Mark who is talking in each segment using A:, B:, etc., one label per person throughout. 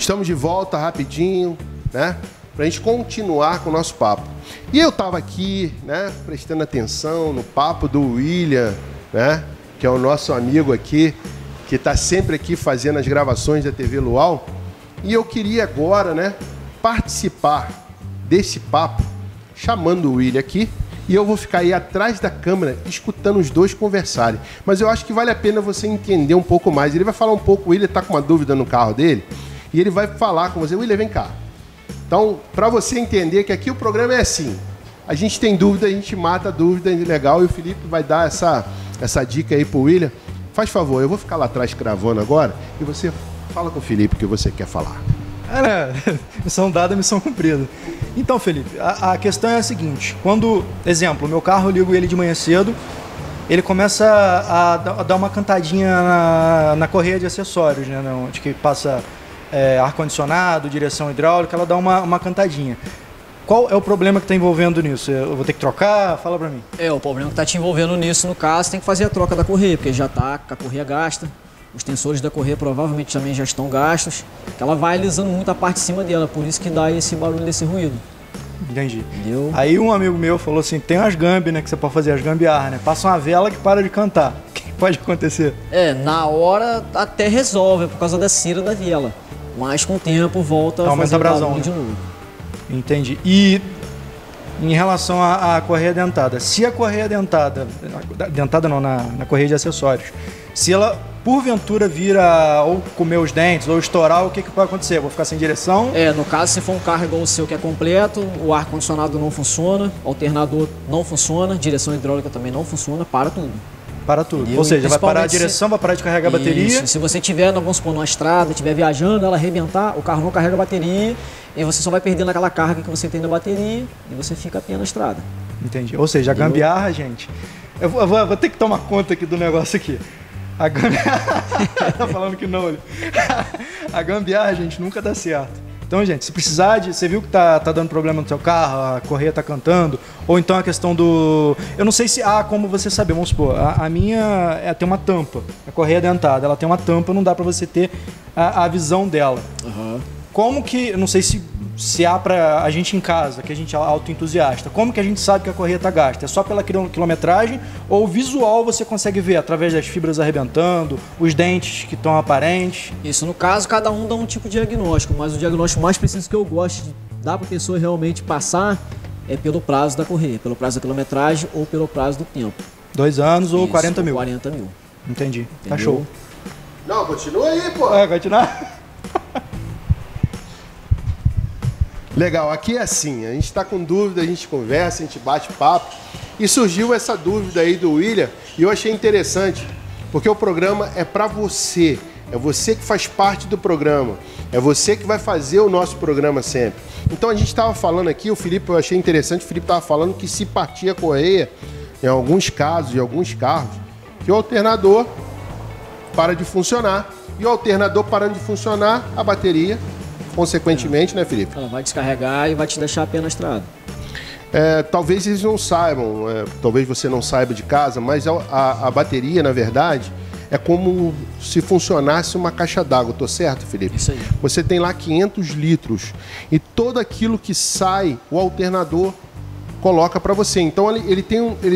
A: Estamos de volta rapidinho, né? Para a gente continuar com o nosso papo. E eu estava aqui, né, prestando atenção no papo do William, né, que é o nosso amigo aqui, que está sempre aqui fazendo as gravações da TV Luau. E eu queria agora, né, participar desse papo, chamando o William aqui, e eu vou ficar aí atrás da câmera escutando os dois conversarem. Mas eu acho que vale a pena você entender um pouco mais. Ele vai falar um pouco, o William está com uma dúvida no carro dele, e ele vai falar com você. William, vem cá. Então, para você entender que aqui o programa é assim, a gente tem dúvida, a gente mata a dúvida, legal, e o Felipe vai dar essa dica aí pro William. Faz favor, eu vou ficar lá atrás gravando agora, e você fala com o Felipe o que você quer falar.
B: Missão dada, missão cumprida. Então, Felipe, a questão é a seguinte, quando, exemplo, meu carro, eu ligo ele de manhã cedo, ele começa a dar uma cantadinha na correia de acessórios, né, onde que passa... ar-condicionado, direção hidráulica, ela dá uma cantadinha. Qual é o problema que está envolvendo nisso? Eu vou ter que trocar? Fala para mim.
C: O problema que está te envolvendo nisso, no caso, tem que fazer a troca da correia, porque já está com a correia gasta, os tensores da correia provavelmente também já estão gastos, que ela vai alisando muito a parte de cima dela, por isso que dá esse barulho desse ruído.
B: Entendi.
C: Entendeu?
B: Aí um amigo meu falou assim, tem umas gambi, né, que você pode fazer, as gambiarra, né? Passa uma vela que para de cantar. O que pode acontecer?
C: Na hora até resolve, por causa da cera da vela. Mas com o tempo volta a fazer barulho de novo.
B: Entendi. E em relação à correia dentada, se a correia dentada não, na correia de acessórios, se ela porventura vira ou comer os dentes ou estourar, o que pode acontecer? Eu vou ficar sem direção?
C: No caso, se for um carro igual o seu que é completo, o ar-condicionado não funciona, o alternador não funciona, direção hidráulica também não funciona, para tudo.
B: Para tudo. Entendeu? Ou seja, vai parar a direção, vai parar de carregar a bateria.
C: Se você estiver, vamos supor, numa estrada, estiver viajando, ela arrebentar, o carro não carrega a bateria e você só vai perdendo aquela carga que você tem na bateria e você fica a pé na estrada.
B: Entendi. Ou seja, a gambiarra, gente... Eu vou ter que tomar conta aqui do negócio aqui. A gambiarra... tá falando que não, olha. A gambiarra, gente, nunca dá certo. Então, gente, se precisar de... Você viu que tá dando problema no seu carro, a correia tá cantando, ou então a questão do... Eu não sei se há como você saber, vamos supor, a minha tem uma tampa, a correia dentada, ela tem uma tampa, não dá pra você ter a visão dela.
C: Uhum.
B: Como que... Eu não sei se há pra a gente em casa, que a gente é autoentusiasta, como que a gente sabe que a correia tá gasta? É só pela quilometragem ou visual você consegue ver através das fibras arrebentando, os dentes que estão aparentes?
C: Isso, no caso, cada um dá um tipo de diagnóstico, mas o diagnóstico mais preciso que eu gosto de dar para a pessoa realmente passar é pelo prazo da correia, pelo prazo da quilometragem ou pelo prazo do tempo.
B: 2 anos ou 40 mil?
C: 40 mil.
B: Entendi. Tá show.
A: Não, continua aí, pô.
B: Continuar?
A: Legal, aqui é assim, a gente está com dúvida, a gente conversa, a gente bate papo. E surgiu essa dúvida aí do William e eu achei interessante, porque o programa é para você. É você que faz parte do programa. É você que vai fazer o nosso programa sempre. Então a gente estava falando aqui, o Felipe, eu achei interessante, o Felipe estava falando que se partir a correia, em alguns casos, em alguns carros, que o alternador para de funcionar. E o alternador parando de funcionar, a bateria, consequentemente, né, Felipe?
C: Ela vai descarregar e vai te deixar a pé na estrada.
A: Talvez eles não saibam, talvez você não saiba de casa, mas a bateria, na verdade, é como se funcionasse uma caixa d'água, tô certo, Felipe?
C: Isso aí.
A: Você tem lá 500 litros e todo aquilo que sai, o alternador coloca para você. Então ele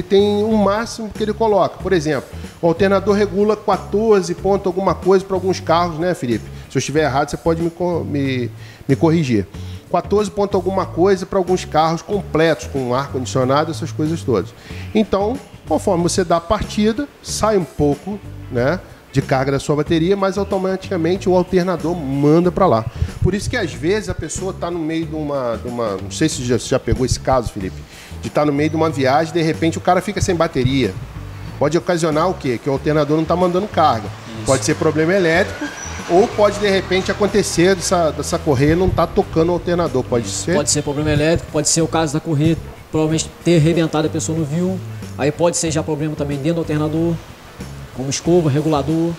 A: tem um máximo que ele coloca. Por exemplo, o alternador regula 14 ponto alguma coisa para alguns carros, né, Felipe? Se eu estiver errado, você pode me corrigir. 14 ponto alguma coisa para alguns carros completos, com ar-condicionado, essas coisas todas. Então, conforme você dá a partida, sai um pouco, né, de carga da sua bateria, mas automaticamente o alternador manda para lá. Por isso que às vezes a pessoa está no meio de uma... Não sei se você já pegou esse caso, Felipe, de estar no meio de uma viagem, de repente o cara fica sem bateria. Pode ocasionar o quê? Que o alternador não está mandando carga. Isso. Pode ser problema elétrico, ou pode, de repente, acontecer dessa correia não estar tocando o alternador. Pode ser?
C: Pode ser problema elétrico, pode ser o caso da correia provavelmente ter arrebentado, a pessoa não viu. Aí pode ser já problema também dentro do alternador, como escova, regulador.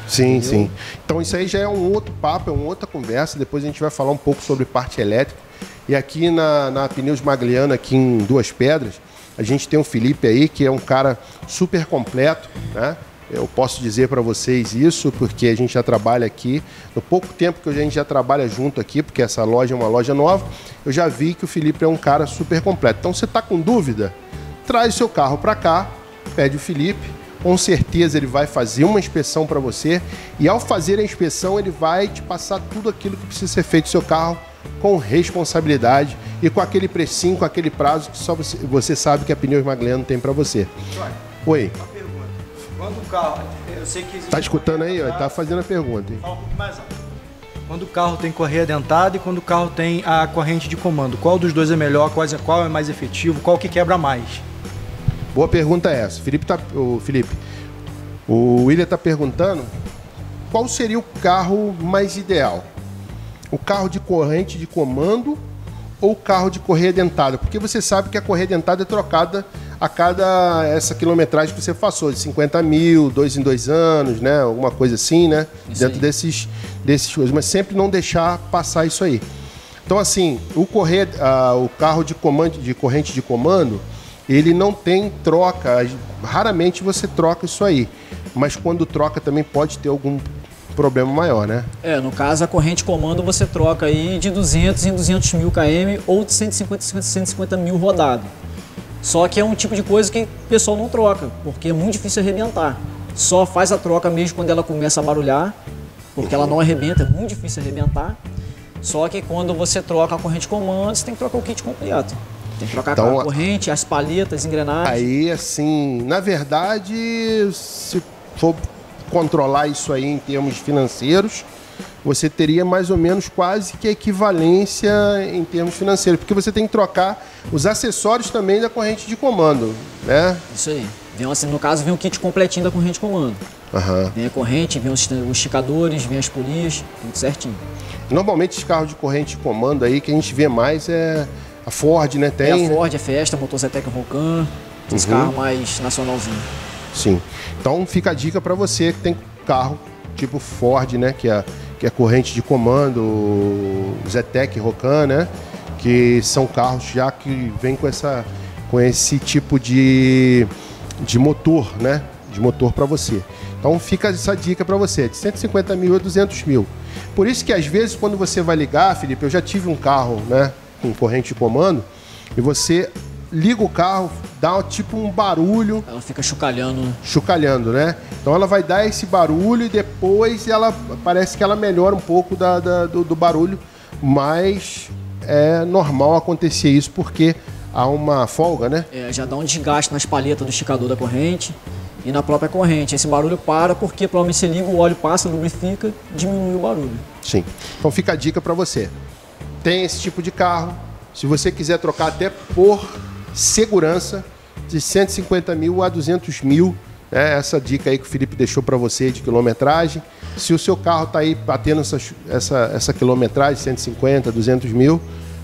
A: Sim, entendeu? Sim. Então isso aí já é um outro papo, é uma outra conversa. Depois a gente vai falar um pouco sobre parte elétrica. E aqui na Pneus Magliano, aqui em Duas Pedras, a gente tem o Felipe aí, que é um cara super completo, né? Eu posso dizer para vocês isso porque a gente já trabalha aqui. No pouco tempo que a gente já trabalha junto aqui, porque essa loja é uma loja nova, eu já vi que o Felipe é um cara super completo. Então, você está com dúvida? Traz seu carro para cá, pede o Felipe. Com certeza ele vai fazer uma inspeção para você. E ao fazer a inspeção, ele vai te passar tudo aquilo que precisa ser feito no seu carro com responsabilidade e com aquele precinho, com aquele prazo que só você sabe que a Pneus Magliano tem para você. Oi.
B: Quando o carro, eu sei que existe...
A: Tá escutando aí? Ó, tá fazendo a pergunta. Hein?
B: Fala um pouco mais alto. Quando o carro tem correia dentada e quando o carro tem a corrente de comando, qual dos dois é melhor? Qual é mais efetivo? Qual que quebra mais?
A: Boa pergunta essa. O William tá perguntando qual seria o carro mais ideal? O carro de corrente de comando ou o carro de correia dentada? Porque você sabe que a correia dentada é trocada a cada essa quilometragem que você passou, de 50 mil, 2 em 2 anos, né? Alguma coisa assim, né?
C: Isso
A: dentro
C: aí.
A: desses coisas, mas sempre não deixar passar isso aí. Então, assim, o carro de corrente de comando, ele não tem troca, raramente você troca isso aí, mas quando troca também pode ter algum problema maior, né?
C: No caso, a corrente de comando você troca aí de 200 em 200 mil km ou de 150 mil rodado. Só que é um tipo de coisa que o pessoal não troca, porque é muito difícil arrebentar. Só faz a troca mesmo quando ela começa a barulhar, porque ela não arrebenta, é muito difícil arrebentar. Só que quando você troca a corrente de comando, você tem que trocar o kit completo. Tem que trocar a corrente, as palhetas, engrenagens.
A: Aí, assim, na verdade, se for controlar isso aí em termos financeiros, você teria mais ou menos quase que a equivalência em termos financeiros, porque você tem que trocar os acessórios também da corrente de comando, né?
C: Isso aí. No caso, vem o kit completinho da corrente de comando.
A: Uhum.
C: Vem a corrente, vem os esticadores, vem as polias, tudo certinho.
A: Normalmente, os carros de corrente de comando aí que a gente vê mais é a Ford, né? Tem
C: a Ford, a Fiesta, a Motor Zetec Rocan, esse carro mais nacionalzinho.
A: Sim. Então, fica a dica para você que tem carro tipo Ford, né? Que é corrente de comando, Zetec, Rocan, né? Que são carros já que vêm com esse tipo de motor, né? De motor para você. Então fica essa dica para você, de 150 mil a 200 mil. Por isso que às vezes quando você vai ligar, Felipe, eu já tive um carro, né? Com corrente de comando, e você liga o carro, dá tipo um barulho.
C: Ela fica chocalhando, né?
A: Chocalhando, né? Então ela vai dar esse barulho e depois parece que ela melhora um pouco do barulho, mas é normal acontecer isso porque há uma folga, né?
C: Já dá um desgaste nas palhetas do esticador da corrente e na própria corrente. Esse barulho para porque provavelmente você liga, o óleo passa, lubrifica, diminui o barulho.
A: Sim. Então fica a dica para você. Tem esse tipo de carro. Se você quiser trocar até por segurança, de 150 mil a 200 mil, né? Essa dica aí que o Felipe deixou para você de quilometragem. Se o seu carro está aí batendo essa quilometragem, 150, 200 mil,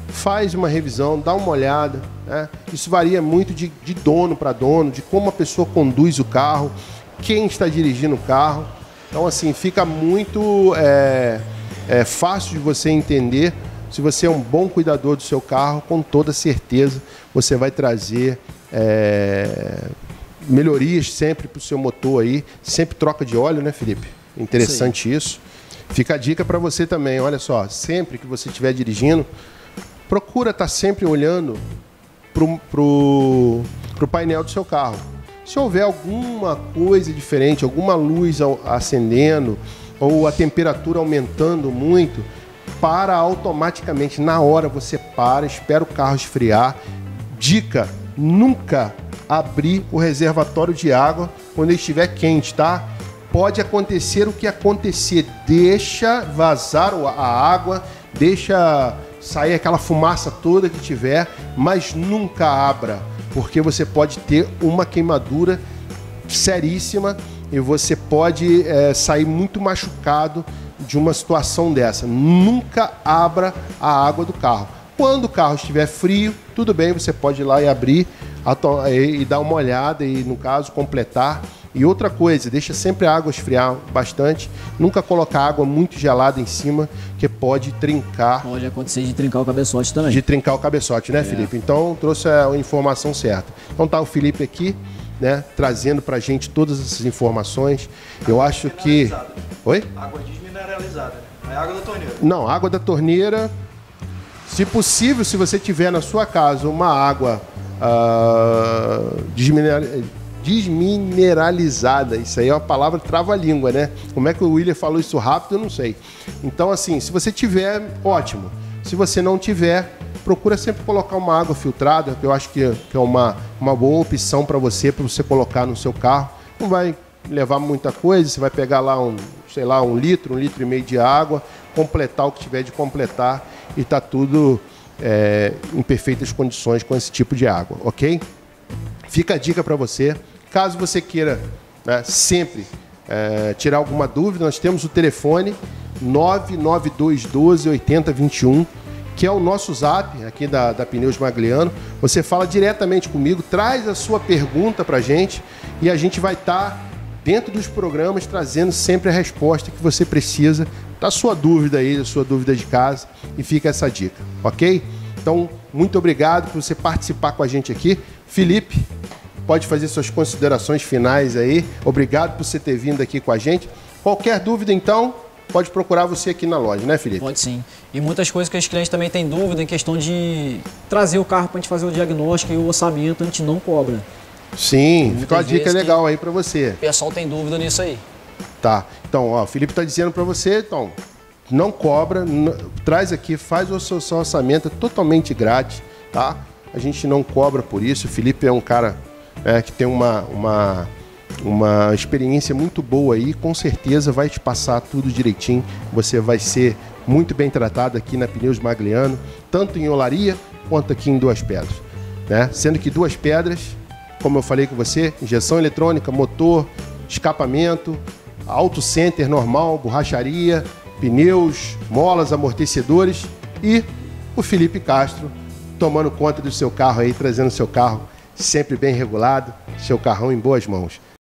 A: faz uma revisão, dá uma olhada, né? Isso varia muito de dono para dono, de como a pessoa conduz o carro, quem está dirigindo o carro. Então, assim, fica muito fácil de você entender. Se você é um bom cuidador do seu carro, com toda certeza você vai trazer melhorias sempre para o seu motor aí. Sempre troca de óleo, né, Felipe? Interessante isso. Fica a dica para você também. Olha só, sempre que você estiver dirigindo, procura estar sempre olhando pro painel do seu carro. Se houver alguma coisa diferente, alguma luz acendendo ou a temperatura aumentando muito, para automaticamente. Na hora você para, espera o carro esfriar. Dica, nunca abrir o reservatório de água quando ele estiver quente, tá? Pode acontecer o que acontecer. Deixa vazar a água, deixa sair aquela fumaça toda que tiver, mas nunca abra, porque você pode ter uma queimadura seríssima e você pode sair muito machucado de uma situação dessa. Nunca abra a água do carro. Quando o carro estiver frio, tudo bem, você pode ir lá e abrir e dar uma olhada e, no caso, completar. E outra coisa, deixa sempre a água esfriar bastante. Nunca colocar água muito gelada em cima, que pode trincar.
C: Pode acontecer de trincar o cabeçote também.
A: De trincar o cabeçote, né, Felipe? Então, trouxe a informação certa. Então tá o Felipe aqui, né, trazendo para a gente todas essas informações. Eu acho que... Oi?
B: Água desmineralizada, né? É água da torneira.
A: Não, água da torneira, se possível, se você tiver na sua casa uma água desmineralizada, isso aí é uma palavra trava-língua, né? Como é que o William falou isso rápido, eu não sei. Então, assim, se você tiver, ótimo. Se você não tiver, procura sempre colocar uma água filtrada, que eu acho que é uma boa opção para você colocar no seu carro. Não vai levar muita coisa, você vai pegar lá um litro e meio de água, completar o que tiver de completar e tá tudo em perfeitas condições com esse tipo de água, ok? Fica a dica para você. Caso você queira, né, sempre tirar alguma dúvida, nós temos o telefone 99212 8021, que é o nosso zap aqui da Pneus Magliano. Você fala diretamente comigo, traz a sua pergunta para a gente e a gente vai estar dentro dos programas trazendo sempre a resposta que você precisa da sua dúvida aí, da sua dúvida de casa, e fica essa dica, ok? Então, muito obrigado por você participar com a gente aqui. Felipe, pode fazer suas considerações finais aí. Obrigado por você ter vindo aqui com a gente. Qualquer dúvida, então, pode procurar você aqui na loja, né, Felipe?
C: Pode sim. E muitas coisas que os clientes também têm dúvida em questão de trazer o carro para a gente fazer o diagnóstico e o orçamento, a gente não cobra.
A: Sim, ficou uma dica legal aí para você.
C: O pessoal tem dúvida nisso aí.
A: Tá. Então, ó, o Felipe está dizendo para você, então, não cobra, traz aqui, faz o seu orçamento, é totalmente grátis, tá? A gente não cobra por isso. O Felipe é um cara que tem uma experiência muito boa aí, com certeza vai te passar tudo direitinho. Você vai ser muito bem tratado aqui na Pneus Magliano, tanto em Olaria quanto aqui em Duas Pedras, né? Sendo que Duas Pedras, como eu falei com você, injeção eletrônica, motor, escapamento, auto center normal, borracharia, pneus, molas, amortecedores, e o Felipe Castro tomando conta do seu carro aí, trazendo o seu carro sempre bem regulado, seu carrão em boas mãos.